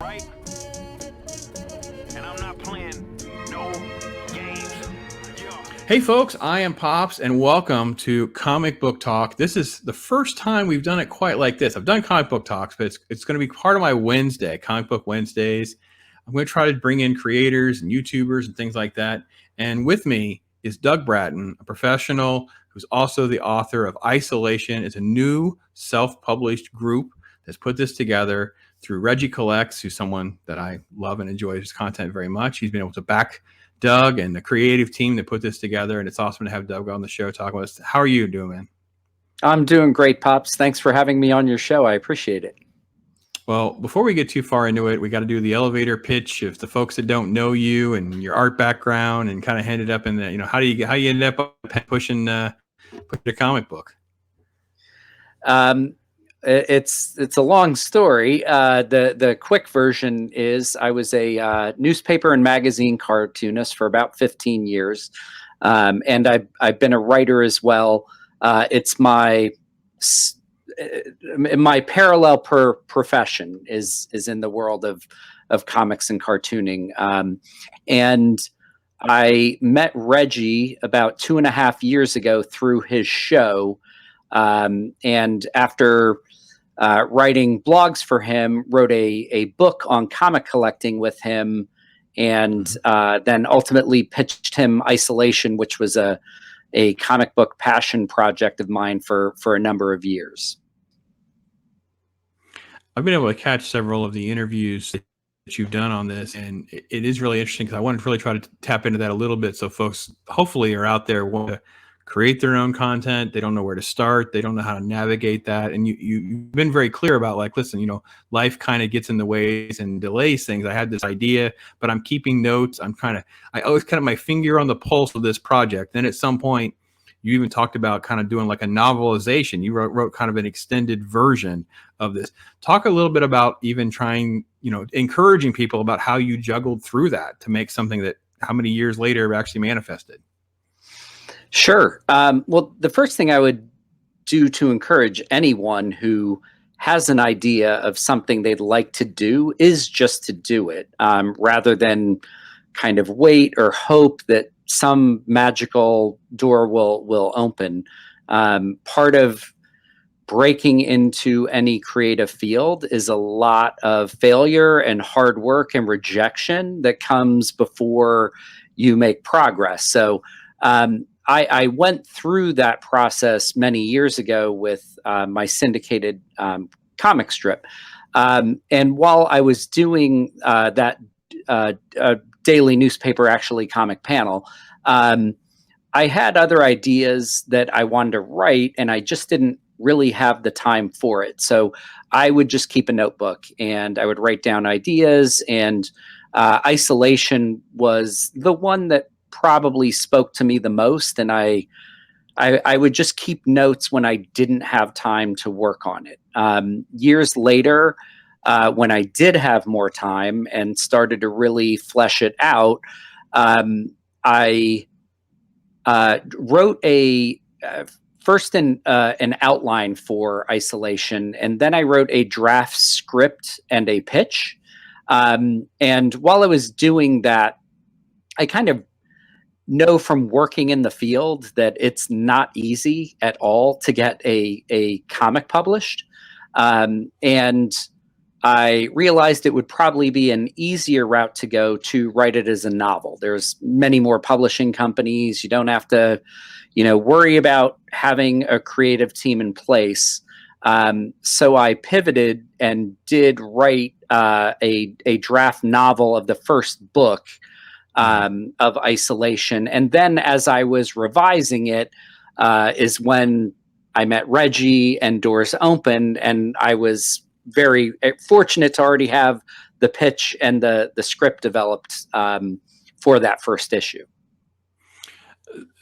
Right? And I'm not playing no games. Yeah. Hey folks, I am Pops and welcome to Comic Book Talk. This is the first time we've done it quite like this. I've done comic book talks, but it's going to be part of my Wednesday, Comic Book Wednesdays. I'm going to try to bring in creators and YouTubers and things like that. And with me is Doug Bratton, a professional who's also the author of Isolation. It's a new self-published group that's put this together through Regie Collects, who's someone that I love and enjoy his content very much. He's been able to back Doug and the creative team that put this together, and it's awesome to have Doug on the show talking with us. How are you doing, man? I'm doing great, Pops. Thanks for having me on your show. I appreciate it. Well, before we get too far into it, we got to do the elevator pitch of the folks that don't know you and your art background, and kind of end it up in the, how you ended up pushing a comic book. It's a long story. The quick version is I was a newspaper and magazine cartoonist for about 15 years, and I've been a writer as well. It's my parallel profession is in the world of comics and cartooning, and I met Reggie about 2.5 years ago through his show, and after writing blogs for him, wrote a book on comic collecting with him, and then ultimately pitched him Isolation, which was a comic book passion project of mine for a number of years. I've been able to catch several of the interviews that you've done on this, and it is really interesting because I wanted to really try to tap into that a little bit, so folks hopefully are out there want to create their own content. They don't know where to start. They don't know how to navigate that. And you've been very clear about, like, listen, life kind of gets in the ways and delays things. I had this idea, but I'm keeping notes. I always kind of my finger on the pulse of this project. Then at some point, you even talked about kind of doing like a novelization. You wrote kind of an extended version of this. Talk a little bit about even trying, encouraging people about how you juggled through that to make something that how many years later actually manifested. Sure. Well, the first thing I would do to encourage anyone who has an idea of something they'd like to do is just to do it, rather than kind of wait or hope that some magical door will open. Part of breaking into any creative field is a lot of failure and hard work and rejection that comes before you make progress. So I went through that process many years ago with my syndicated comic strip. And while I was doing that daily newspaper, actually comic panel, I had other ideas that I wanted to write, and I just didn't really have the time for it. So I would just keep a notebook and I would write down ideas, and Isolation was the one that probably spoke to me the most, and I would just keep notes when I didn't have time to work on it. Years later, when I did have more time and started to really flesh it out, I wrote first an outline for Isolation, and then I wrote a draft script and a pitch. And while I was doing that, I kind of know from working in the field that it's not easy at all to get a comic published. And I realized it would probably be an easier route to go to write it as a novel. There's many more publishing companies. You don't have to, worry about having a creative team in place. So I pivoted and did write a draft novel of the first book of Isolation. And then as I was revising it, is when I met Reggie and doors opened, and I was very fortunate to already have the pitch and the script developed for that first issue.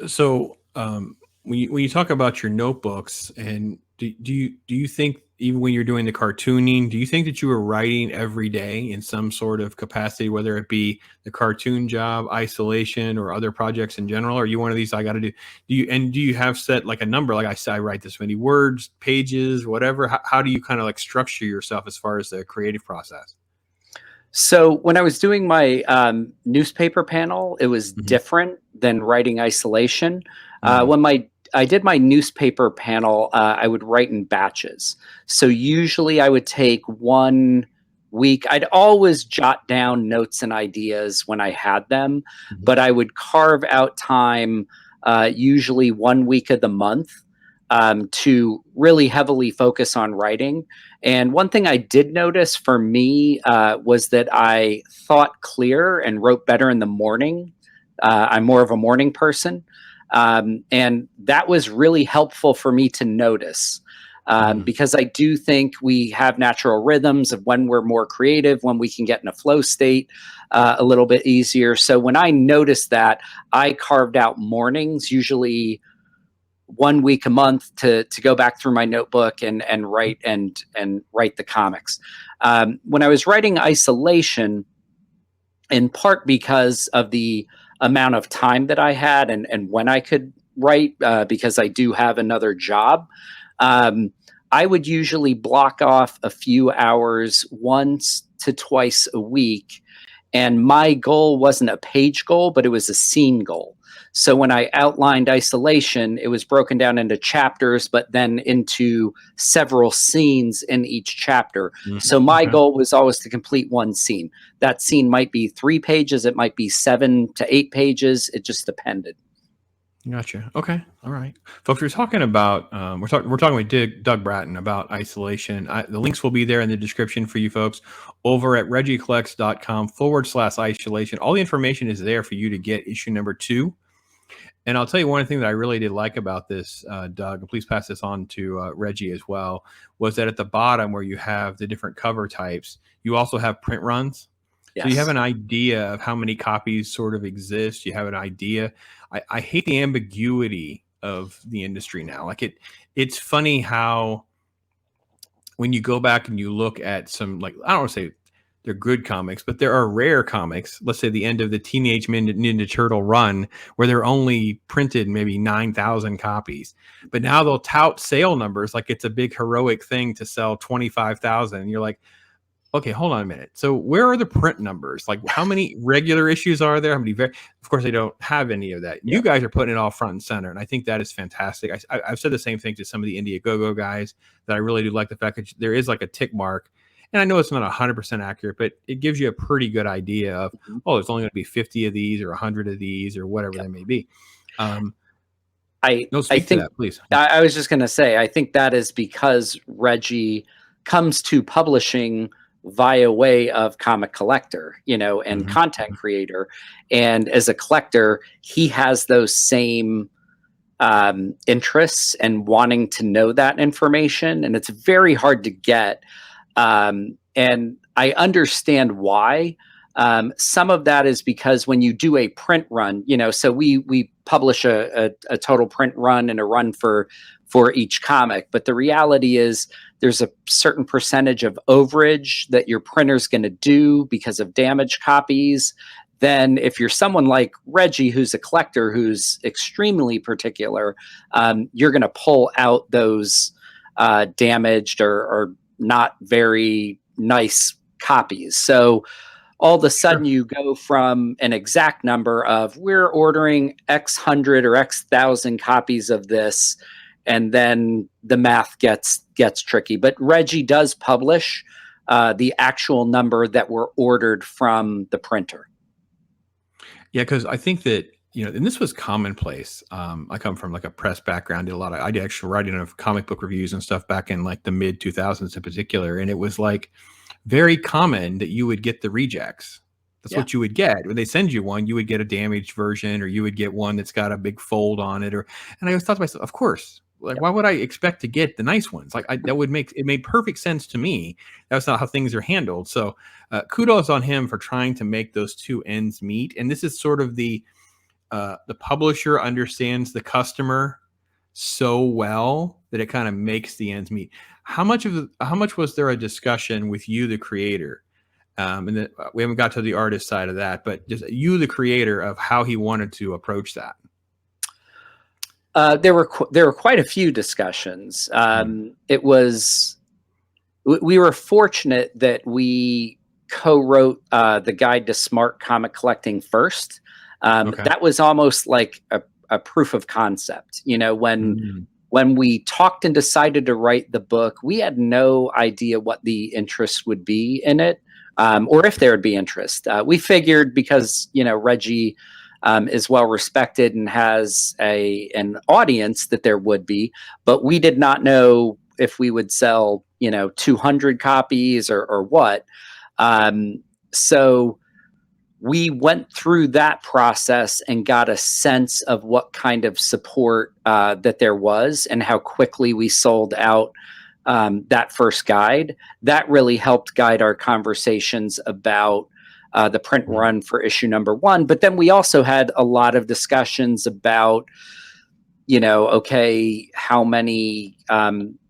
So when you talk about your notebooks, and do you think even when you're doing the cartooning, do you think that you were writing every day in some sort of capacity, whether it be the cartoon job, isolation, or other projects in general? Or are you one of these, I got to do you have set like a number? Like I say, I write this many words, pages, whatever. How do you kind of like structure yourself as far as the creative process? So when I was doing my newspaper panel, it was Mhm. different than writing isolation. Mm. When I did my newspaper panel, I would write in batches. So usually I would take 1 week. I'd always jot down notes and ideas when I had them, Mhm. but I would carve out time, usually 1 week of the month, to really heavily focus on writing. And one thing I did notice for me was that I thought clear and wrote better in the morning. I'm more of a morning person. And that was really helpful for me to notice, Mm. because I do think we have natural rhythms of when we're more creative, when we can get in a flow state a little bit easier. So when I noticed that, I carved out mornings, usually 1 week a month, to go back through my notebook and write the comics. When I was writing isolation, in part because of the amount of time that I had and when I could write, because I do have another job. Um, I would usually block off a few hours once to twice a week. And my goal wasn't a page goal, but it was a scene goal. So when I outlined isolation, it was broken down into chapters, but then into several scenes in each chapter. Mm. So my Okay. goal was always to complete one scene. That scene might be 3 pages, it might be 7 to 8 pages. It just depended. Gotcha. Okay. All right, folks. We're talking about we're talking with Doug Bratton about isolation. The links will be there in the description for you folks over at regiecollects.com/isolation. All the information is there for you to get issue number 2. And I'll tell you one thing that I really did like about this, Doug, and please pass this on to Reggie as well, was that at the bottom where you have the different cover types, you also have print runs. So you have Yes. an idea of how many copies sort of exist. You have an idea. I hate the ambiguity of the industry now. Like it's funny how when you go back and you look at some, like, I don't want to say they're good comics, but there are rare comics. Let's say the end of the Teenage Ninja Turtle run, where they're only printed maybe 9,000 copies, but now they'll tout sale numbers like it's a big heroic thing to sell 25,000. And you're like, okay, hold on a minute. So where are the print numbers? Like, how many regular issues are there? How many? Of course, they don't have any of that. Yeah. You guys are putting it all front and center, and I think that is fantastic. I've said the same thing to some of the Indiegogo guys, that I really do like the fact that there is like a tick mark. And I know it's not 100% accurate, but it gives you a pretty good idea of, Mhm. oh, it's only going to be 50 of these or 100 of these or whatever they may be. No, I speak to think that, please. I was just going to say, I think that is because Reggie comes to publishing via way of comic collector, and Mhm. content creator. And as a collector, he has those same interests and wanting to know that information. And it's very hard to get. And I understand why. Some of that is because when you do a print run, so we publish a total print run and a run for each comic. But the reality is there's a certain percentage of overage that your printer's going to do because of damaged copies. Then if you're someone like Reggie, who's a collector, who's extremely particular, you're going to pull out those damaged or not very nice copies. So all of a sudden Sure. you go from an exact number of, we're ordering X hundred or X thousand copies of this, and then the math gets tricky. But Reggie does publish the actual number that were ordered from the printer. Yeah, because I think that, and this was commonplace. I come from like a press background, I did actual writing of comic book reviews and stuff back in like the mid 2000s in particular. And it was like very common that you would get the rejects. That's Yeah. what you would get. When they send you one, you would get a damaged version, or you would get one that's got a big fold on it. And I always thought to myself, of course, like, Yep. why would I expect to get the nice ones? Like, that would it made perfect sense to me. That's not how things are handled. So kudos on him for trying to make those two ends meet. And this is sort of the publisher understands the customer so well that it kind of makes the ends meet. How much was there a discussion with you, the creator? And we haven't got to the artist side of that, but just you, the creator, of how he wanted to approach that. There were quite a few discussions. It was, we were fortunate that we co-wrote the Guide to Smart Comic Collecting first. Okay. That was almost like a proof of concept. You know, when we talked and decided to write the book, we had no idea what the interest would be in it, or if there would be interest. We figured because, you know, Regie is well respected and has an audience that there would be, but we did not know if we would sell, you know, 200 copies or what. So we went through that process and got a sense of what kind of support that there was and how quickly we sold out that first guide. That really helped guide our conversations about the print run for issue number 1. But then we also had a lot of discussions about, you know, okay, how many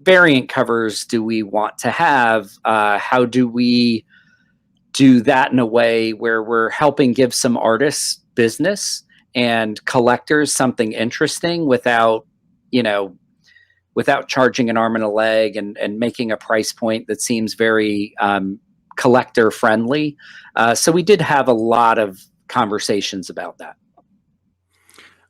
variant covers do we want to have? How do we do that in a way where we're helping give some artists business and collectors something interesting without, you know, without charging an arm and a leg and making a price point that seems very collector friendly. So we did have a lot of conversations about that.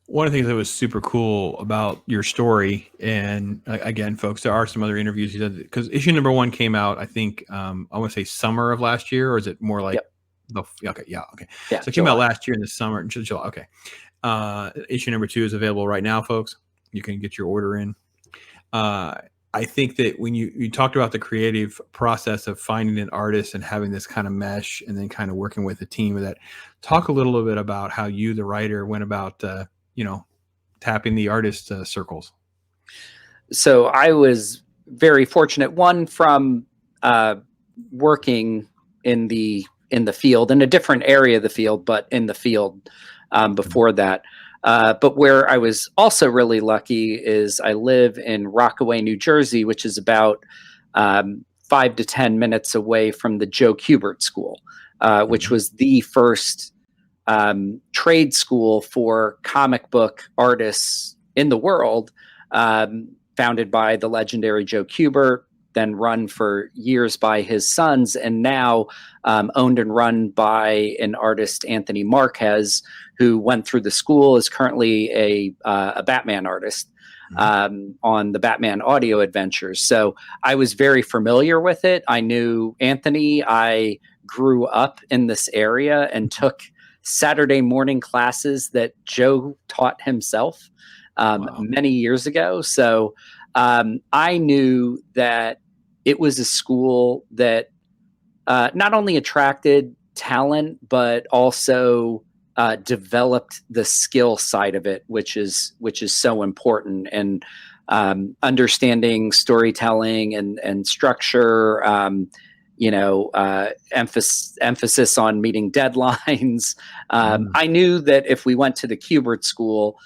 One of the things that was super cool about your story, and again, folks, there are some other interviews you did, because issue number 1 came out, I think, I want to say summer of last year, or is it more like okay. Yeah, So it came out last year in the summer, July. Okay. Issue number 2 is available right now, folks. You can get your order in. I think that when you talked about the creative process of finding an artist and having this kind of mesh and then kind of working with a team of that, talk a little bit about how you, the writer, went about, you know, tapping the artist circles. So I was very fortunate, one, from working in the field, in a different area of the field, but in the field before that. But where I was also really lucky is I live in Rockaway, New Jersey, which is about 5 to 10 minutes away from the Joe Kubert School, which was the first trade school for comic book artists in the world, founded by the legendary Joe Kubert, then run for years by his sons, and now owned and run by an artist, Anthony Marquez, who went through the school, is currently a Batman artist on the Batman audio adventures. So I was very familiar with it. I knew Anthony. I grew up in this area and took Saturday morning classes that Joe taught himself many years ago. So I knew that it was a school that not only attracted talent, but also developed the skill side of it, which is so important, and understanding storytelling and structure. Emphasis on meeting deadlines. I knew that if we went to the Kubert School,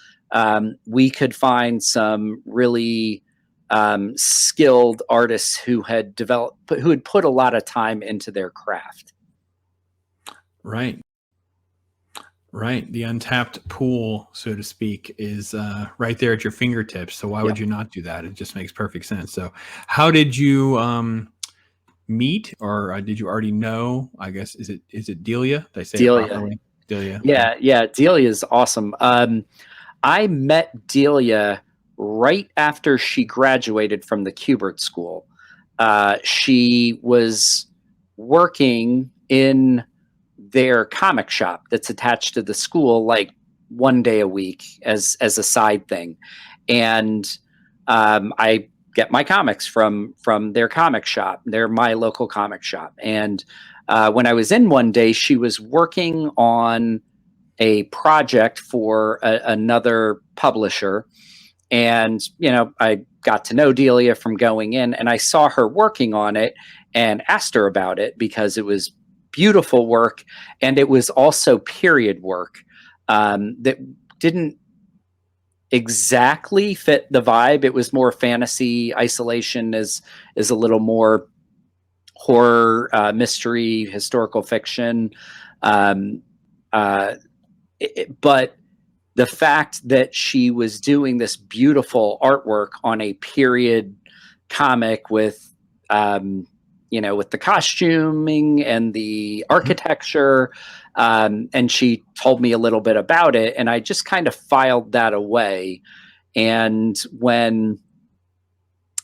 we could find some really skilled artists who had put a lot of time into their craft. Right. The untapped pool, so to speak, is right there at your fingertips. So why would you not do that? It just makes perfect sense. So how did you meet, or did you already know? I guess is it Delia? Did I say it properly? Delia. Yeah. Delia is awesome. I met Delia right after she graduated from the Kubert School. She was working in their comic shop that's attached to the school, like 1 day a week as a side thing. And I get my comics from their comic shop. They're my local comic shop. And when I was in one day, she was working on a project for another publisher. And, I got to know Delia from going in, and I saw her working on it and asked her about it because it was beautiful work. And it was also period work that didn't exactly fit the vibe. It was more fantasy. Isolation is a little more horror, mystery, historical fiction. Um, uh, but the fact that she was doing this beautiful artwork on a period comic with, with the costuming and the architecture, and she told me a little bit about it, and I just kind of filed that away. And when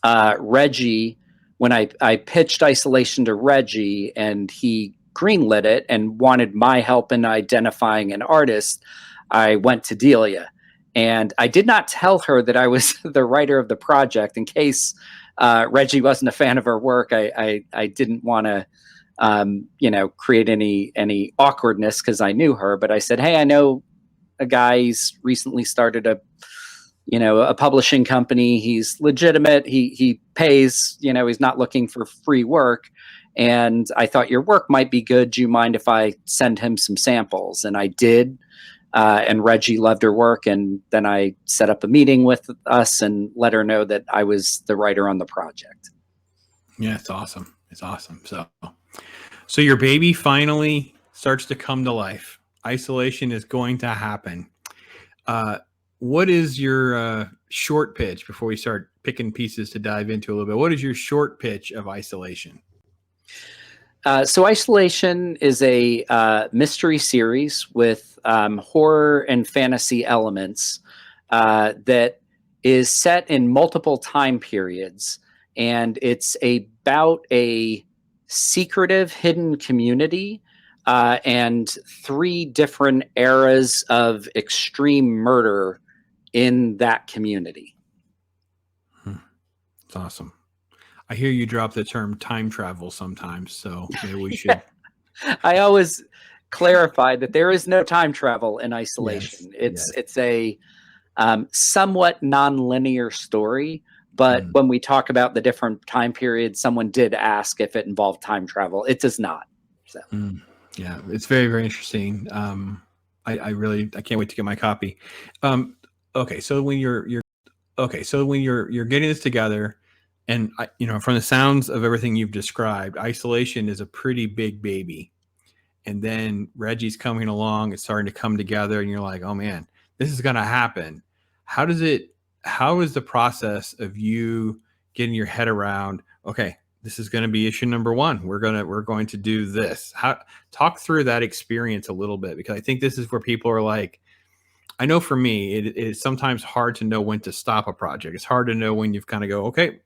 Regie, when I pitched Isolation to Reggie and he greenlit it and wanted my help in identifying an artist, I went to Delia. And I did not tell her that I was the writer of the project in case Reggie wasn't a fan of her work. I didn't want to, create any awkwardness because I knew her. But I said, hey, I know a guy. He's recently started a publishing company. He's legitimate. He pays, he's not looking for free work. And I thought your work might be good. Do you mind if I send him some samples? And I did. And Regie loved her work. And then I set up a meeting with us and let her know that I was the writer on the project. Yeah, it's awesome. It's awesome. So your baby finally starts to come to life. Isolation is going to happen. What is your short pitch before we start picking pieces to dive into a little bit? What is your short pitch of Isolation? So Isolation is a mystery series with horror and fantasy elements that is set in multiple time periods. And it's about a secretive hidden community and 3 different eras of extreme murder in that community. It's awesome. I hear you drop the term time travel sometimes, so maybe we should. I always clarify that there is no time travel in Isolation. It's a somewhat non-linear story, but when we talk about the different time periods, someone did ask if it involved time travel. It does not. So. Yeah, it's very, very interesting. I can't wait to get my copy. Okay, so when you're getting this together, and from the sounds of everything you've described, Isolation is a pretty big baby. And then Reggie's coming along, it's starting to come together, and you're like, oh man, this is gonna happen. How is the process of you getting your head around, okay, this is going to be issue number 1. We're going to do this. Talk through that experience a little bit, because I think this is where people are like, I know for me, it is sometimes hard to know when to stop a project. It's hard to know when you've kind of go, okay,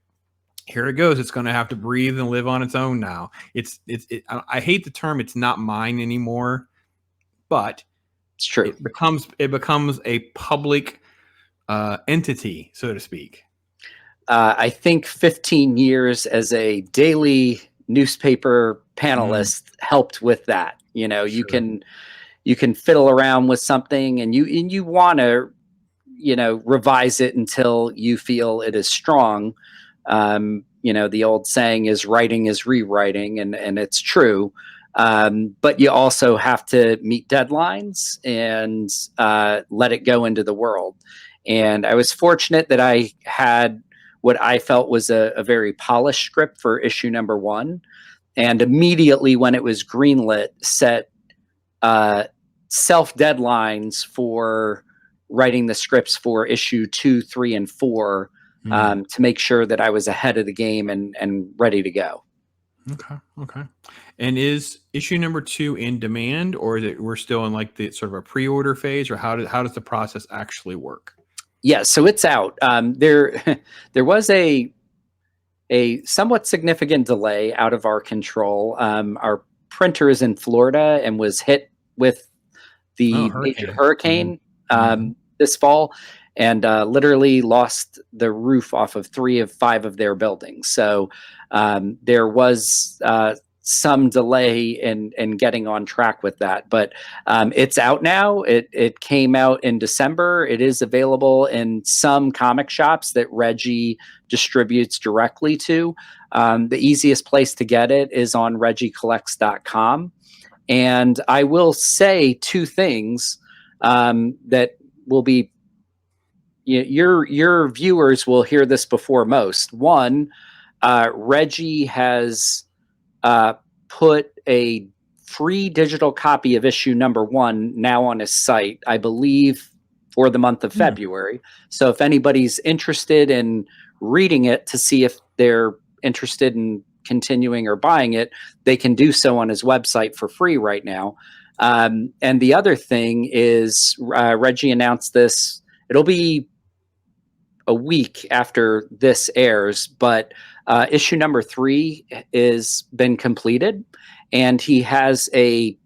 here it goes. It's going to have to breathe and live on its own now. I hate the term, it's not mine anymore, but it's true. It becomes a public entity, so to speak. I think 15 years as a daily newspaper panelist helped with that. Sure. You can fiddle around with something and you want to, revise it until you feel it is strong. The old saying is writing is rewriting, and it's true. But you also have to meet deadlines and let it go into the world. And I was fortunate that I had what I felt was a very polished script for issue number 1. And immediately when it was greenlit, set self deadlines for writing the scripts for issue 2, 3, and 4 to make sure that I was ahead of the game and ready to go. Okay. And is issue number 2 in demand, or is it we're still in like the sort of a pre-order phase, or how does the process actually work? Yeah, so it's out. There was a somewhat significant delay out of our control. Our printer is in Florida and was hit with the major hurricane this fall, and literally lost the roof off of 3 of 5 of their buildings. So there was some delay in getting on track with that, but it's out now. It came out in December. It is available in some comic shops that Regie distributes directly to. The easiest place to get it is on regiecollects.com. And I will say 2 things that will be, your viewers will hear this before most. One, Regie has put a free digital copy of issue number 1 now on his site, I believe, for the month of February. So if anybody's interested in reading it to see if they're interested in continuing or buying it, they can do so on his website for free right now. And the other thing is, Regie announced this. It'll be a week after this airs, but issue number 3 is been completed, and he has a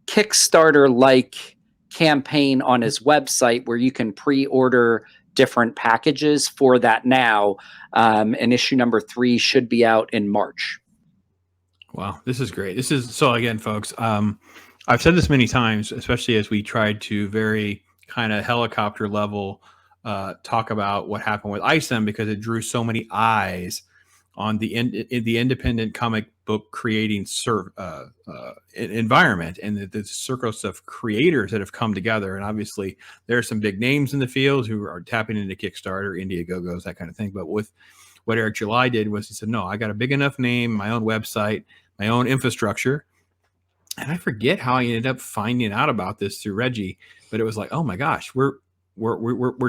Kickstarter-like campaign on his website where you can pre-order different packages for that now. And issue number 3 should be out in March. Wow, this is great. This is so again, folks. I've said this many times, especially as we tried to very kind of helicopter level talk about what happened with ISM, because it drew so many eyes on the independent comic book creating environment, and the circles of creators that have come together. And obviously there are some big names in the field who are tapping into Kickstarter, Indiegogo's, that kind of thing. But with what Eric July did was he said, no, I got a big enough name, my own website, my own infrastructure. And I forget how I ended up finding out about this through Regie, but it was like, oh my gosh, we're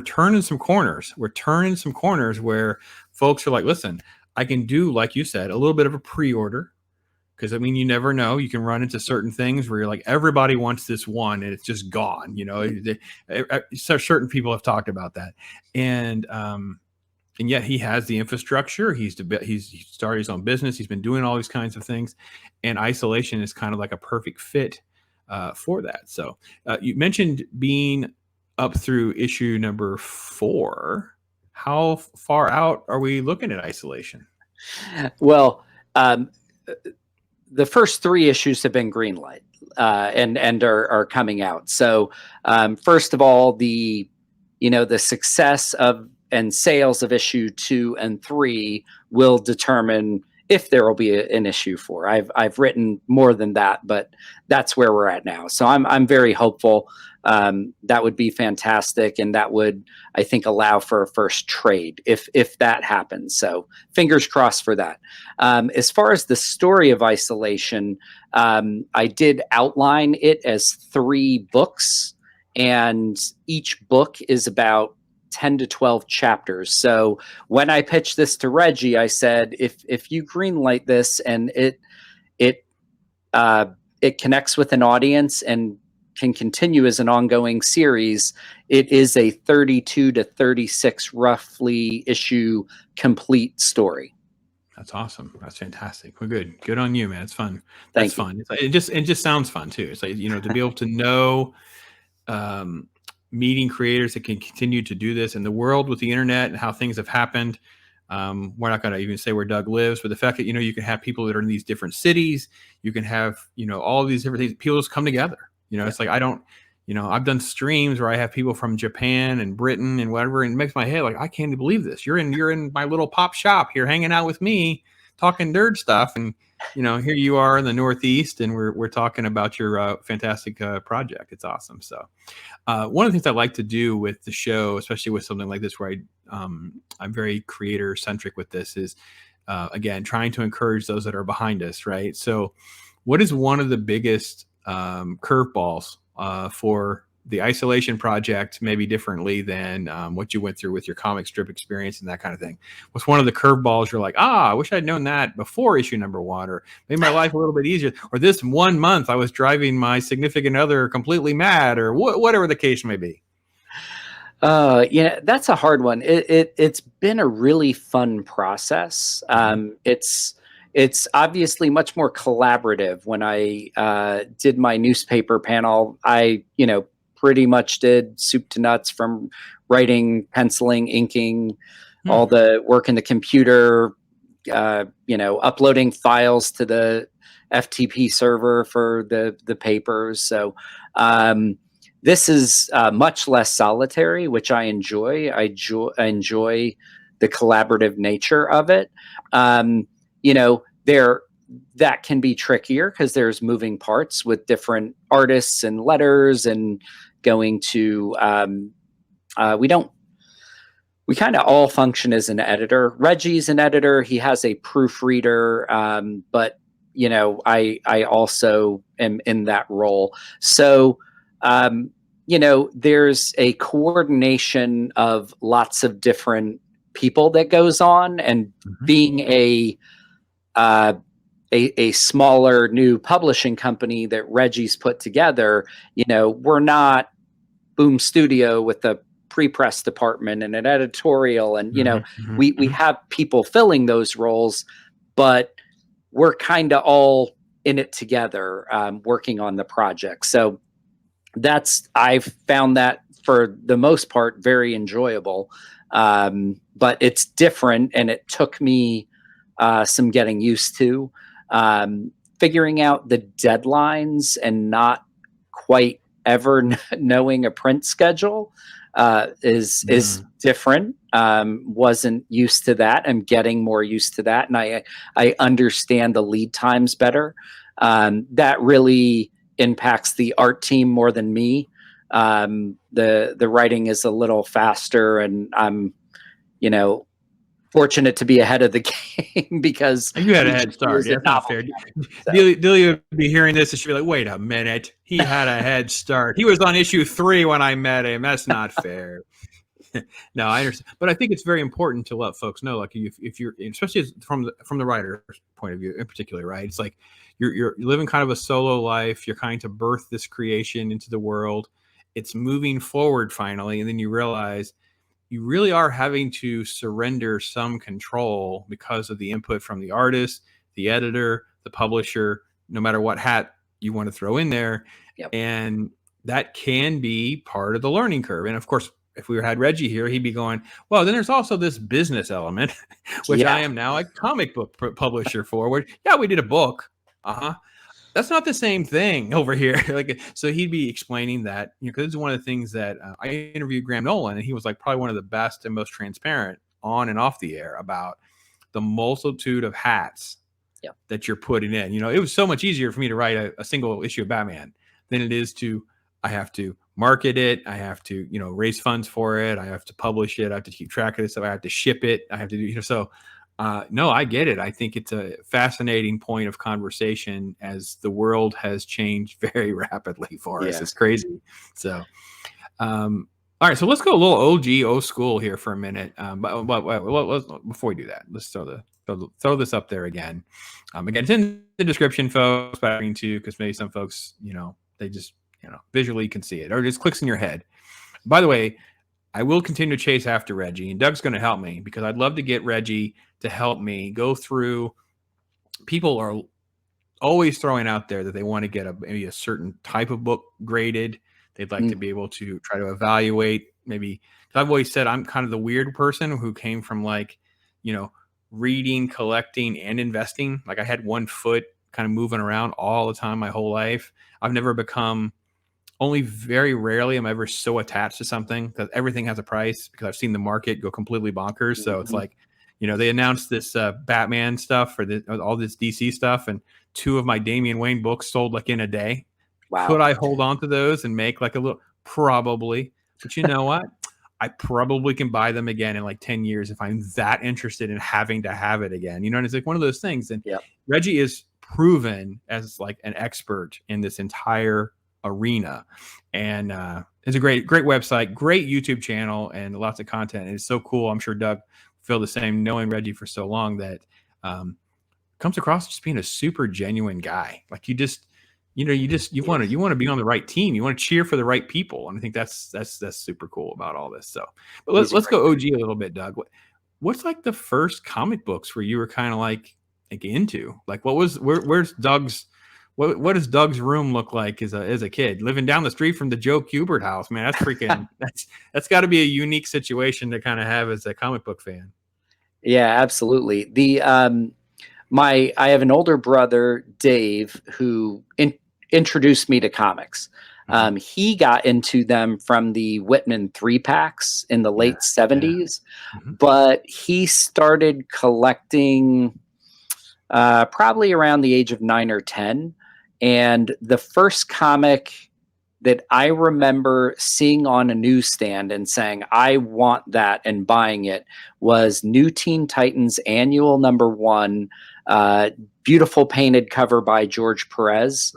turning some corners. We're turning some corners where folks are like, listen, I can do, like you said, a little bit of a pre-order, because I mean, you never know. You can run into certain things where you're like, everybody wants this one and it's just gone. You know, certain people have talked about that, and yet he has the infrastructure. He started his own business. He's been doing all these kinds of things, and isolation is kind of like a perfect fit for that. So you mentioned being up through issue number 4. How far out are we looking at isolation? Well, the first 3 issues have been greenlight and are coming out. So first of all, the success of and sales of issue 2 and 3 will determine if there will be an issue 4. I've written more than that, but that's where we're at now. So I'm very hopeful. That would be fantastic, and that would, I think, allow for a first trade if that happens. So fingers crossed for that. As far as the story of isolation, I did outline it as 3 books, and each book is about 10 to 12 chapters. So when I pitched this to Regie, I said, if you greenlight this and it connects with an audience and can continue as an ongoing series, it is a 32 to 36 roughly issue complete story. That's awesome. That's fantastic. Well, good on you, man. It's fun. Thank That's fun. It just sounds fun too. It's like, to be able to know, meeting creators that can continue to do this in the world with the internet and how things have happened. We're not going to even say where Doug lives, but the fact that, you can have people that are in these different cities, you can have, all of these different things, people just come together. It's like, I've done streams where I have people from Japan and Britain and whatever, and it makes my head like, I can't believe this. You're in my little pop shop here, hanging out with me, talking nerd stuff. And, here you are in the Northeast, and we're talking about your fantastic project. It's awesome. So one of the things I like to do with the show, especially with something like this, where I'm very creator centric with this, is again, trying to encourage those that are behind us. Right. So what is one of the biggest curveballs for the isolation project, maybe differently than what you went through with your comic strip experience and that kind of thing? What's one of the curveballs you're like, I wish I'd known that before issue number 1, or made my life a little bit easier, or this one month I was driving my significant other completely mad, or whatever the case may be? That's a hard one. It's been a really fun process. It's obviously much more collaborative. When I did my newspaper panel, I pretty much did soup to nuts, from writing, penciling, inking, all the work in the computer, uploading files to the FTP server for the papers. So this is much less solitary, which I enjoy. I enjoy the collaborative nature of it. That can be trickier because there's moving parts with different artists and letters, and going to we don't we kind of all function as an editor. Reggie's an editor. He has a proofreader, but I also am in that role. So, there's a coordination of lots of different people that goes on, and being a smaller new publishing company that Reggie's put together, we're not Boom Studio with a pre-press department and an editorial, and we have people filling those roles, but we're kind of all in it together, working on the project. So I've found that for the most part very enjoyable, but it's different, and it took me some getting used to, figuring out the deadlines and not quite ever knowing a print schedule is different. Wasn't used to that. I'm getting more used to that, and I understand the lead times better. That really impacts the art team more than me. The writing is a little faster, and I'm fortunate to be ahead of the game because you had a head start. Yeah, that's not fair. So. Delia would be hearing this and she'd be like, wait a minute. He had a head start. He was on issue 3 when I met him. That's not fair. No, I understand. But I think it's very important to let folks know, like if you're, especially from the writer's point of view in particular, right? It's like you're living kind of a solo life. You're trying to birth this creation into the world. It's moving forward finally. And then you realize you really are having to surrender some control because of the input from the artist, the editor, the publisher, no matter what hat you want to throw in there. Yep. And that can be part of the learning curve. And of course, if we had Regie here, he'd be going, well, then there's also this business element, which I am now a comic book publisher for, where, we did a book. That's not the same thing over here. So he'd be explaining that, because this is one of the things that I interviewed Graham Nolan, and he was like probably one of the best and most transparent on and off the air about the multitude of hats that you're putting in. It was so much easier for me to write a single issue of Batman than it is I have to market it. I have to, raise funds for it. I have to publish it. I have to keep track of this stuff. I have to ship it. I have to do, so no, I get it. I think it's a fascinating point of conversation as the world has changed very rapidly for us. It's crazy. So, all right, so let's go a little old school here for a minute. But before we do that, let's throw this up there again. Again, it's in the description, folks, because maybe some folks, they just, visually can see it, or it just clicks in your head. By the way, I will continue to chase after Regie, and Doug's going to help me because I'd love to get Regie to help me go through. People are always throwing out there that they want to get maybe a certain type of book graded. They'd like to be able to try to evaluate maybe. I've always said I'm kind of the weird person who came from reading, collecting, and investing. Like I had one foot kind of moving around all the time my whole life. I've never become. Only very rarely am I ever so attached to something because everything has a price, because I've seen the market go completely bonkers. So it's like, they announced this Batman stuff or all this DC stuff, and 2 of my Damian Wayne books sold like in a day. Wow. Could I hold on to those and make like a little? Probably. But you know what? I probably can buy them again in like 10 years if I'm that interested in having to have it again. And it's like one of those things. And Regie is proven as like an expert in this entire arena, and it's a great website, great YouTube channel, and lots of content. And it's so cool. I'm sure Doug feel the same, knowing Regie for so long, that comes across just being a super genuine guy. Like you want to be on the right team. You want to cheer for the right people, and I think that's super cool about all this. So, but let's go OG a little bit, Doug. What's like the first comic books where you were kind of like into? Like where's Doug's? What does Doug's room look like as a kid living down the street from the Joe Kubert house? Man, that's freaking that's got to be a unique situation to kind of have as a comic book fan. Yeah, absolutely. The I have an older brother, Dave, who introduced me to comics. He got into them from the Whitman 3-packs in the late 70s, but he started collecting probably around the age of 9 or 10. And the first comic that I remember seeing on a newsstand and saying, I want that, and buying it was New Teen Titans Annual #1, beautiful painted cover by George Perez.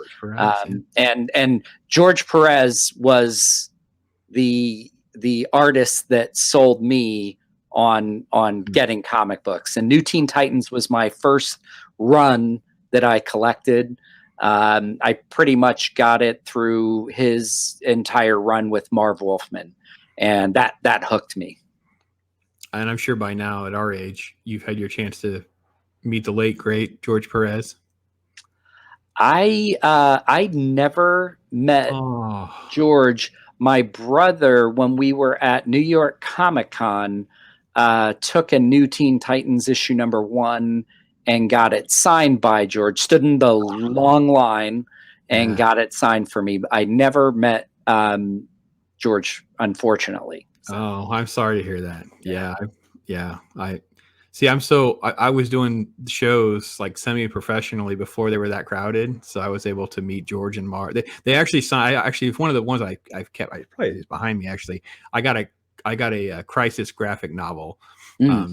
And George Perez was the artist that sold me on getting comic books. And New Teen Titans was my first run that I collected. I pretty much got it through his entire run with Marv Wolfman, and that hooked me. And I'm sure by now, at our age, you've had your chance to meet the late great George Perez. I never met George. My brother, when we were at New York Comic Con, took a New Teen Titans issue #1 and got it signed by George. Stood in the long line and got it signed for me. I never met George, unfortunately. So. Oh, I'm sorry to hear that. Yeah. I see. I was doing shows like semi-professionally before they were that crowded, so I was able to meet George and Mark. They actually signed. Actually, it's one of the ones I've kept. I probably is behind me. Actually, I got a Crisis graphic novel.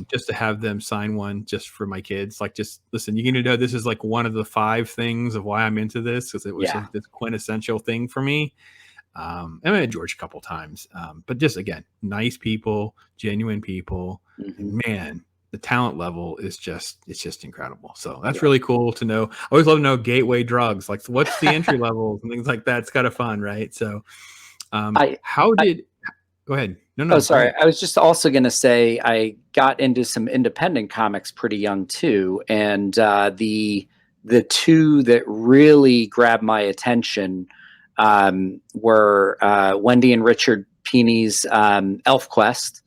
Just to have them sign one just for my kids. Like, just listen, you need to know this is like one of the 5 things of why I'm into this, because it was like this quintessential thing for me. I met George a couple times, but just again, nice people, genuine people. And man, the talent level is just incredible. So that's really cool to know. I always love to know gateway drugs, like what's the entry level and things like that. It's kind of fun, right? So go ahead. No. Oh, sorry. I was just also going to say I got into some independent comics pretty young too, and the 2 that really grabbed my attention were Wendy and Richard Pini's Elf Quest,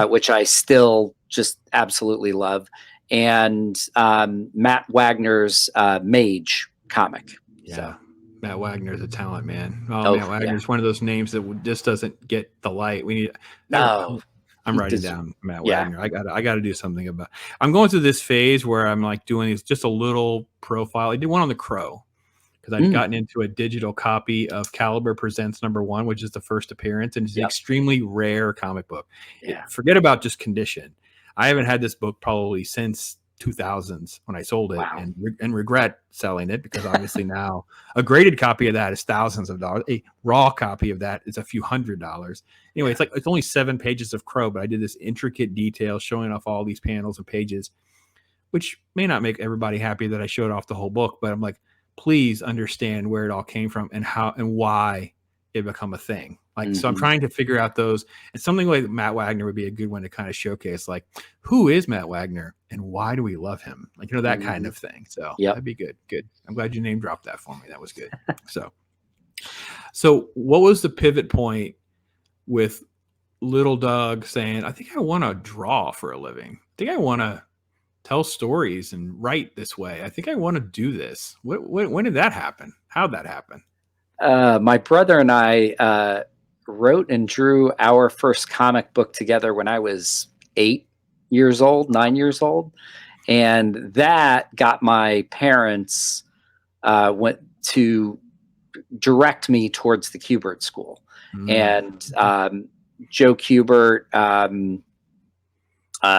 which I still just absolutely love, and Matt Wagner's Mage comic. Yeah. So. Matt Wagner's a talent, man. Matt Wagner's one of those names that just doesn't get the light. We need. I'm writing down Matt Wagner. I got to do something about. I'm going through this phase where I'm like doing just a little profile. I did one on the Crow because I'd gotten into a digital copy of Caliber Presents #1, which is the first appearance, and it's an extremely rare comic book. Forget about just condition. I haven't had this book probably since 2000s when I sold it, and regret selling it, because obviously now a graded copy of that is thousands of dollars. A raw copy of that is a few $100s. Anyway, it's only 7 pages of Crow, but I did this intricate detail showing off all these panels and pages, which may not make everybody happy that I showed off the whole book, but I'm like, please understand where it all came from and how and why it become a thing. Like, so I'm trying to figure out those, and something like Matt Wagner would be a good one to kind of showcase, like, who is Matt Wagner and why do we love him? Like, that kind of thing. So that'd be good. Good. I'm glad you name dropped that for me. That was good. So what was the pivot point with little Doug saying, I think I want to draw for a living. I think I want to tell stories and write this way. I think I want to do this. When did that happen? How'd that happen? My brother and I wrote and drew our first comic book together when I was 9 years old. And that got my parents went to direct me towards the Kubert School. And Joe Kubert,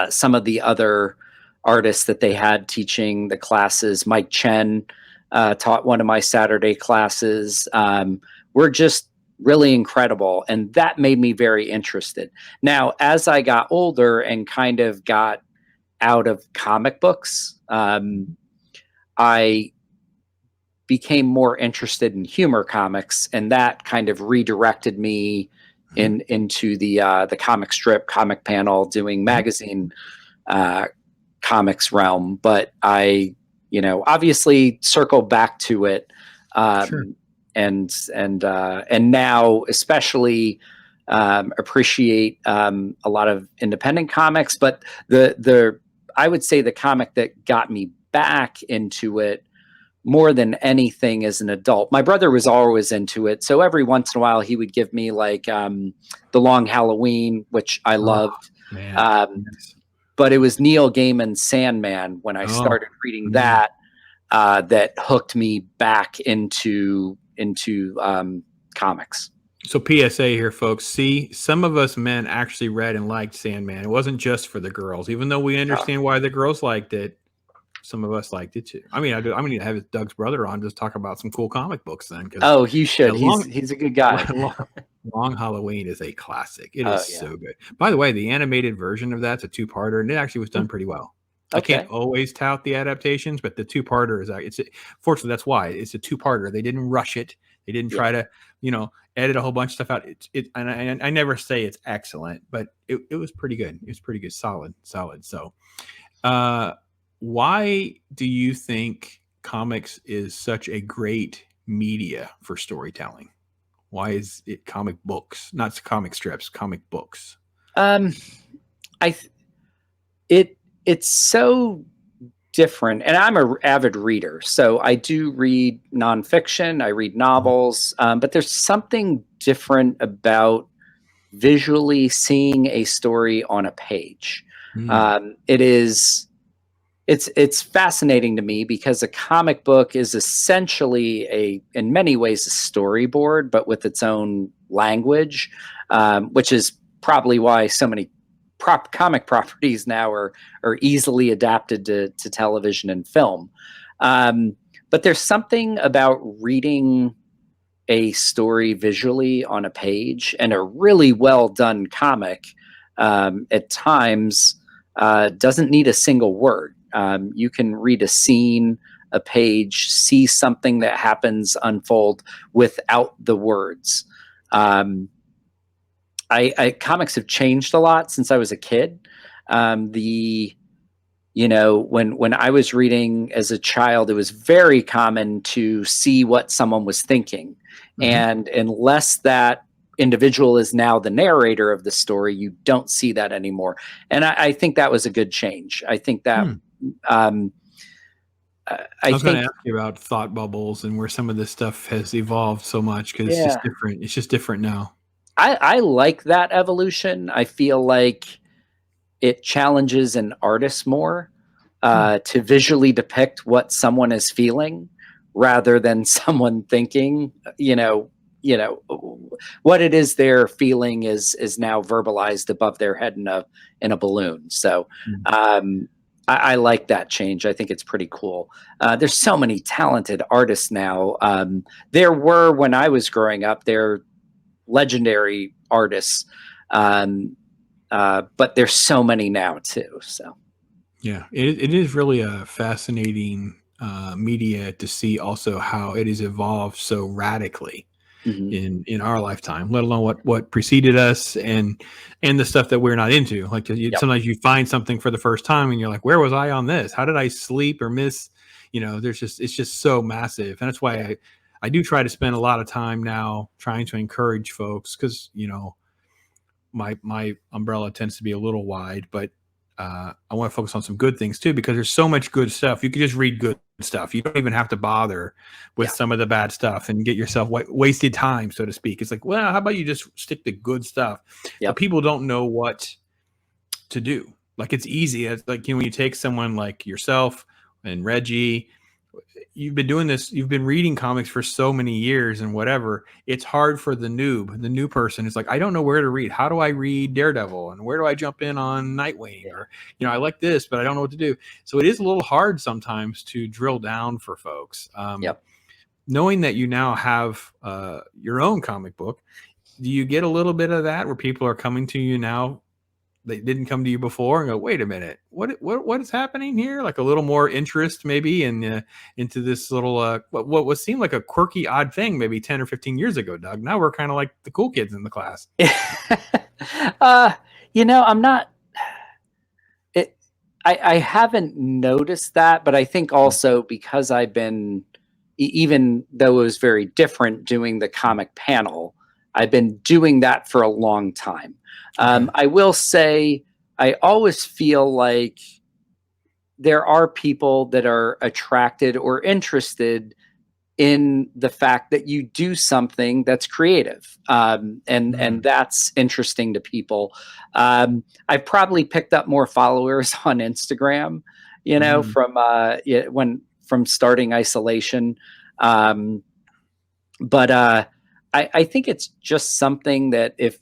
some of the other artists that they had teaching the classes, Mike Chen taught one of my Saturday classes, were just really incredible. And that made me very interested. Now, as I got older and kind of got out of comic books, I became more interested in humor comics, and that kind of redirected me into the comic strip, comic panel, doing magazine comics realm. But I, obviously circled back to it. And now especially appreciate a lot of independent comics, but I would say the comic that got me back into it more than anything as an adult. My brother was always into it, so every once in a while he would give me like The Long Halloween, which I loved. But it was Neil Gaiman's Sandman when I started reading that that hooked me back into comics. So PSA here, folks. See, some of us men actually read and liked Sandman. It wasn't just for the girls, even though we understand why the girls liked it. Some of us liked it too. I mean, I'm going to have Doug's brother on just talk about some cool comic books then. Oh, he should. He's a good guy. Long Halloween is a classic. It is so good. By the way, the animated version of that's a two-parter, and it actually was done pretty well. Okay. I can't always tout the adaptations, but the two-parter is fortunately that's why it's a two-parter. They didn't rush it. They didn't try to, edit a whole bunch of stuff out. And I never say it's excellent, but it was pretty good. It was pretty good, solid. So, why do you think comics is such a great media for storytelling? Why is it comic books, not comic strips, comic books? It's so different, and I'm an avid reader, so I do read nonfiction, I read novels, but there's something different about visually seeing a story on a page. It's fascinating to me because a comic book is essentially in many ways a storyboard, but with its own language, which is probably why so many comic properties now are easily adapted to television and film. But there's something about reading a story visually on a page, and a really well done comic at times doesn't need a single word. You can read a scene, a page, see something that happens unfold without the words. Comics have changed a lot since I was a kid. When I was reading as a child, it was very common to see what someone was thinking. And unless that individual is now the narrator of the story, you don't see that anymore. And I think that was a good change. I think that I was going to ask you about thought bubbles and where some of this stuff has evolved so much, because it's just different. It's just different now. I like that evolution. I feel like it challenges an artist more to visually depict what someone is feeling rather than someone thinking, what it is they're feeling is now verbalized above their head in a balloon. So I like that change. I think it's pretty cool. There's so many talented artists now. There were, when I was growing up, they're legendary artists. But there's so many now too. So yeah, it is really a fascinating media to see also how it has evolved so radically in our lifetime, let alone what preceded us and the stuff that we're not into. Like sometimes you find something for the first time and you're like, where was I on this? How did I sleep or miss? It's just so massive. And that's why I do try to spend a lot of time now trying to encourage folks, because my umbrella tends to be a little wide, but I want to focus on some good things too, because there's so much good stuff. You can just read good stuff. You don't even have to bother with some of the bad stuff and get yourself wasted time, so to speak. It's like, well, how about you just stick to good stuff? But people don't know what to do. Like, it's easy. It's like, when you take someone like yourself and Regie, you've been doing this, you've been reading comics for so many years and whatever. It's hard for the new person. It's like, I don't know where to read. How do I read Daredevil? And where do I jump in on Nightwing? Or, I like this, but I don't know what to do. So it is a little hard sometimes to drill down for folks. Knowing that you now have your own comic book, do you get a little bit of that where people are coming to you now? They didn't come to you before and go, wait a minute, what is happening here? Like a little more interest maybe into this little, what seemed like a quirky, odd thing maybe 10 or 15 years ago, Doug. Now we're kind of like the cool kids in the class. I'm not, I haven't noticed that, but I think also because I've been, even though it was very different doing the comic panel, I've been doing that for a long time. I will say, I always feel like there are people that are attracted or interested in the fact that you do something that's creative. And that's interesting to people. I've probably picked up more followers on Instagram, from starting Isolation. But I think it's just something that if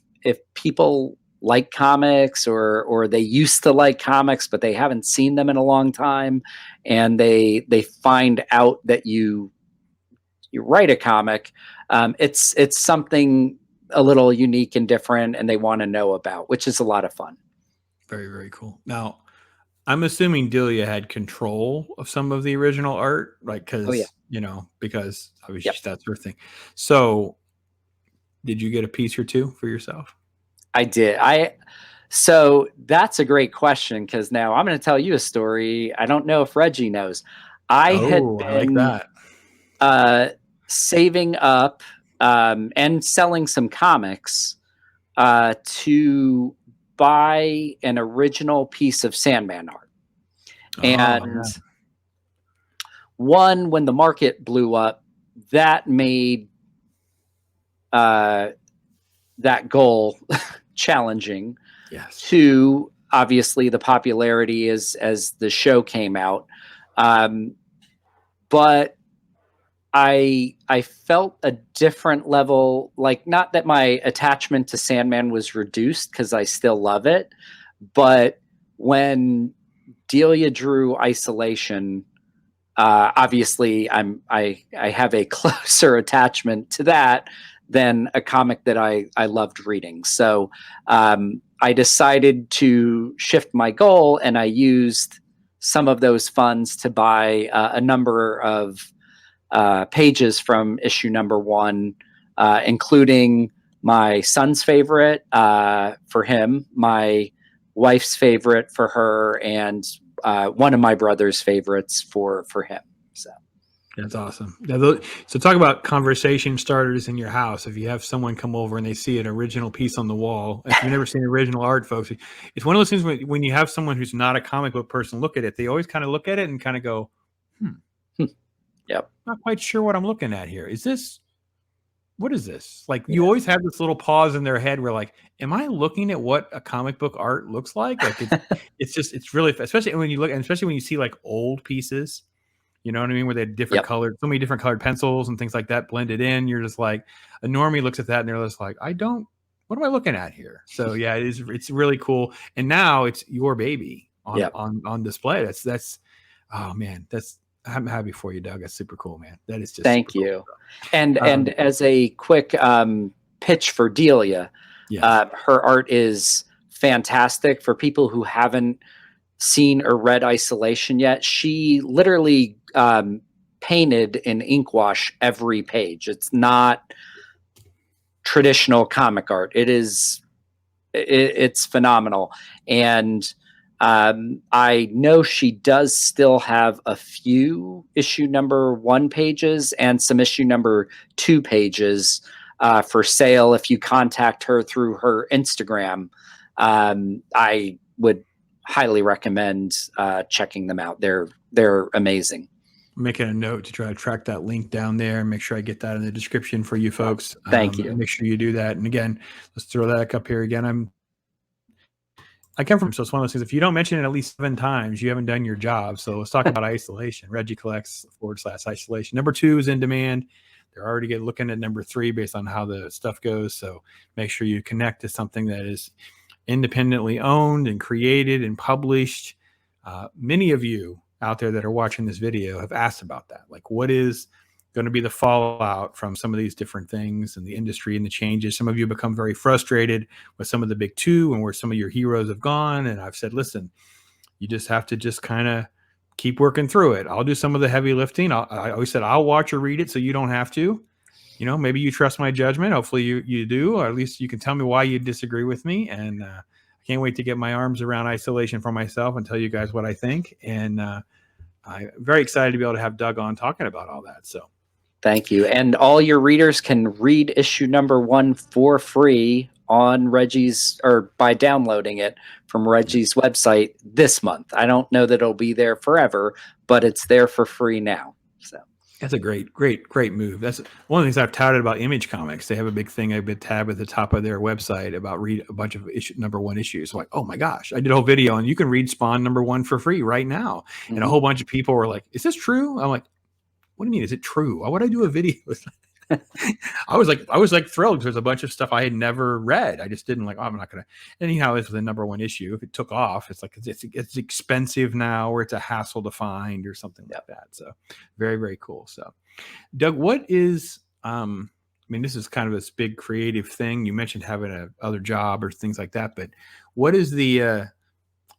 people like comics, or they used to like comics but they haven't seen them in a long time, and they find out that you write a comic, it's something a little unique and different, and they want to know about, which is a lot of fun. Very, very cool. Now, I'm assuming Delia had control of some of the original art, like, because, Oh, yeah. because obviously Yep. that's her thing. So did you get a piece or two for yourself? I did. So that's a great question, because now I'm going to tell you a story. I don't know if Reggie knows. I had Oh, I like been that. saving up and selling some comics to buy an original piece of Sandman art. And when the market blew up, that made that goal challenging. Yes. Two, obviously the popularity as the show came out. But I felt a different level, like, not that my attachment to Sandman was reduced, because I still love it, but when Delia drew Isolation, obviously I have a closer attachment to that than a comic that I loved reading. So I decided to shift my goal, and I used some of those funds to buy a number of pages from issue number 1, including my son's favorite for him, my wife's favorite for her, and one of my brother's favorites for him. So that's awesome. So talk about conversation starters in your house. If you have someone come over and they see an original piece on the wall, if you've never seen original art, folks, it's one of those things when you have someone who's not a comic book person look at it, they always kind of look at it and kind of go, Yep. Not quite sure what I'm looking at here. What is this? Like, you always have this little pause in their head where, like, am I looking at what a comic book art looks like? Like, it's really, especially when you look, and especially when you see like old pieces, you know what I mean? Where they had different colored, so many different colored pencils and things like that blended in. You're just like, a normie looks at that and they're just like, what am I looking at here? So yeah, it's really cool. And now it's your baby on display. That's, oh man, I'm happy for you, Doug. That's super cool, man. That is just thank you. Cool. And as a quick pitch for Delia, her art is fantastic. For people who haven't seen or read Isolation yet, she literally painted in ink wash every page. It's not traditional comic art. It's phenomenal. And I know she does still have a few issue number 1 pages and some issue number 2 pages for sale. If you contact her through her Instagram, I would highly recommend checking them out. They're amazing. I'm making a note to try to track that link down there and make sure I get that in the description for you folks. Thank you. Make sure you do that. And again, let's throw that up here again. I come from, so it's one of those things, if you don't mention it at least 7 times, you haven't done your job. So let's talk about Isolation. Regie Collects /Isolation. Number 2 is in demand. They're already looking at number 3 based on how the stuff goes. So make sure you connect to something that is independently owned and created and published. Many of you out there that are watching this video have asked about that. Like, what is going to be the fallout from some of these different things in the industry and the changes? Some of you become very frustrated with some of the big 2 and where some of your heroes have gone. And I've said, listen, you just have to just kind of keep working through it. I'll do some of the heavy lifting. I always said, I'll watch or read it so you don't have to. You know, maybe you trust my judgment. Hopefully you do, or at least you can tell me why you disagree with me. And I can't wait to get my arms around Isolation for myself and tell you guys what I think. And I'm very excited to be able to have Doug on talking about all that. So thank you. And all your readers can read issue number 1 for free on Reggie's, or by downloading it from Reggie's website this month. I don't know that it'll be there forever, but it's there for free now. So that's a great move. That's one of the things I've touted about Image Comics. They have a big thing, a big tab at the top of their website about read a bunch of number 1 issues. Like, oh my gosh, I did a whole video and you can read Spawn number 1 for free right now. Mm-hmm. And a whole bunch of people were like, is this true? I'm like, what do you mean? Is it true? Why would I do a video? I was like thrilled because there's a bunch of stuff I had never read. I just didn't like, oh, I'm not gonna. And anyhow, it's the #1 issue. If it took off, it's like it's expensive now, or it's a hassle to find, or something like that. So very, very cool. So Doug, what is I mean, this is kind of this big creative thing. You mentioned having a other job or things like that, but what is the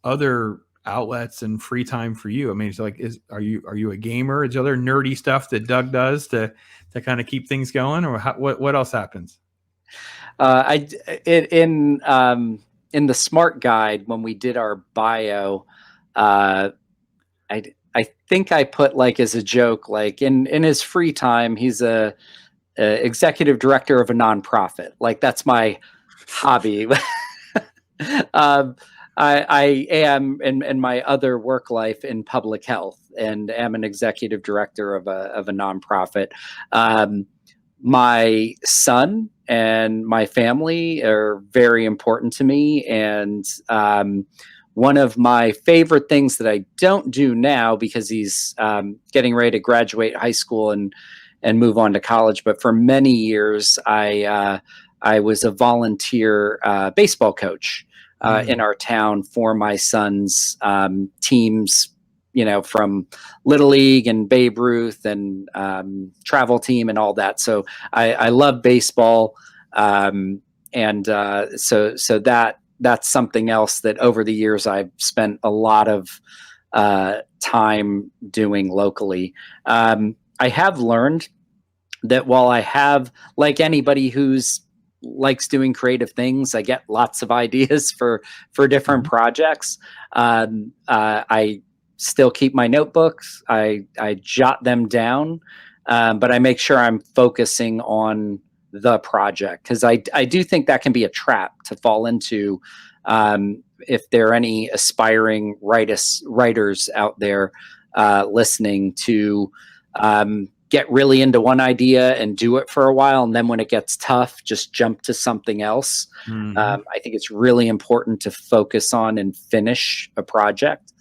other outlets and free time for you? I mean, it's like, are you a gamer? Is there other nerdy stuff that Doug does to kind of keep things going, or what else happens? In the Smart Guide, when we did our bio, I think I put, like, as a joke, like, in his free time, he's a executive director of a nonprofit. Like, that's my hobby. I am in my other work life in public health, and am an executive director of a nonprofit. My son and my family are very important to me, and one of my favorite things that I don't do now, because he's getting ready to graduate high school and move on to college, but for many years I was a volunteer baseball coach in our town for my son's teams, from Little League and Babe Ruth and travel team and all that. So I love baseball. So that's something else that over the years I've spent a lot of time doing locally. I have learned that while I have, like anybody who's likes doing creative things, I get lots of ideas for different projects. I still keep my notebooks. I jot them down, but I make sure I'm focusing on the project, because I do think that can be a trap to fall into if there are any aspiring writers out there listening, to get really into one idea and do it for a while, and then when it gets tough, just jump to something else. I think it's really important to focus on and finish a project.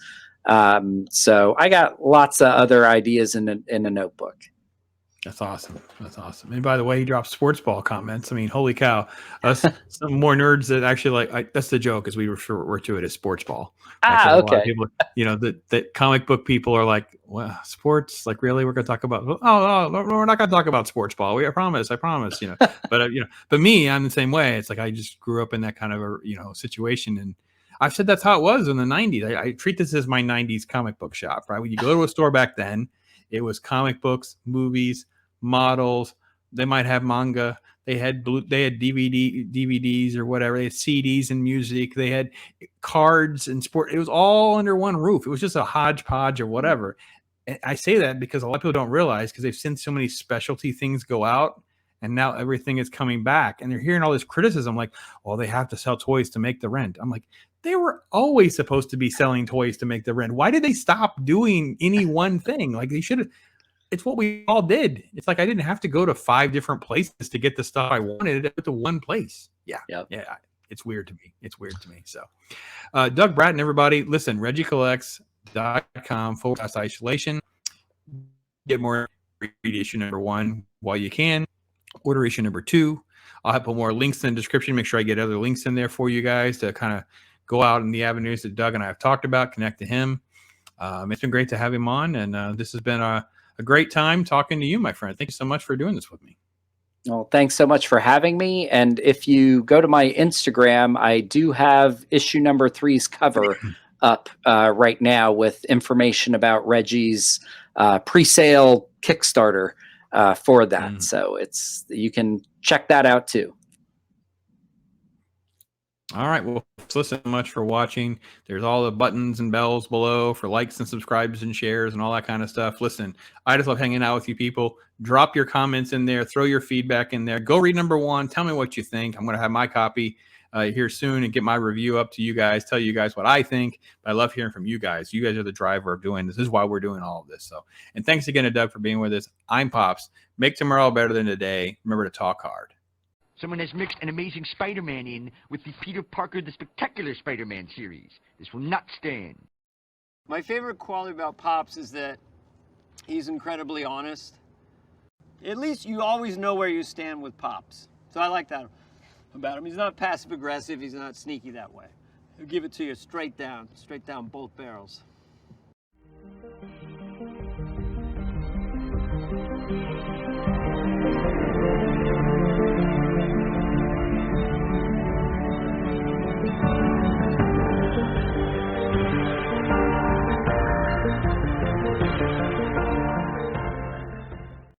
So I got lots of other ideas in a notebook. That's awesome. That's awesome. And by the way, he dropped sports ball comments. I mean, holy cow! Us some more nerds that actually that's the joke, as we refer to it as sports ball. Okay. A lot of people, that comic book people are like, well, sports, like, really? We're going to talk about? Oh, no, we're not going to talk about sports ball. I promise. But but me, I'm the same way. It's like I just grew up in that kind of a situation, and I've said that's how it was in the '90s. I treat this as my '90s comic book shop. Right, when you go to a store back then, it was comic books, movies, models. They might have manga. They had DVDs or whatever. They had CDs and music. They had cards and sport. It was all under one roof. It was just a hodgepodge or whatever. And I say that because a lot of people don't realize, because they've seen so many specialty things go out, and now everything is coming back, and they're hearing all this criticism like, well, they have to sell toys to make the rent. I'm like, they were always supposed to be selling toys to make the rent. Why did they stop doing any one thing? Like, they should have. It's what we all did. It's like I didn't have to go to 5 different places to get the stuff I wanted. It to one place. Yeah. Yep. Yeah. It's weird to me. So, Doug Bratton, everybody, listen, regiecollects.com/isolation. Get more. Read issue #1 while you can. Order issue #2. I'll have put more links in the description. Make sure I get other links in there for you guys to kind of go out in the avenues that Doug and I have talked about, connect to him. It's been great to have him on, and this has been a great time talking to you, my friend. Thank you so much for doing this with me. Well, thanks so much for having me. And if you go to my Instagram, I do have issue #3's cover up right now with information about Reggie's pre-sale Kickstarter for that. So you can check that out too. All right. Well, listen so much for watching. There's all the buttons and bells below for likes and subscribes and shares and all that kind of stuff. Listen, I just love hanging out with you people. Drop your comments in there. Throw your feedback in there. Go read #1. Tell me what you think. I'm going to have my copy here soon and get my review up to you guys. Tell you guys what I think. But I love hearing from you guys. You guys are the driver of doing this. This is why we're doing all of this. So, and thanks again to Doug for being with us. I'm Pops. Make tomorrow better than today. Remember to talk hard. Someone has mixed an Amazing Spider-Man in with the Peter Parker the Spectacular Spider-Man series. This will not stand. My favorite quality about Pops is that he's incredibly honest. At least you always know where you stand with Pops. So I like that about him. He's not passive aggressive. He's not sneaky that way. He'll give it to you straight down both barrels.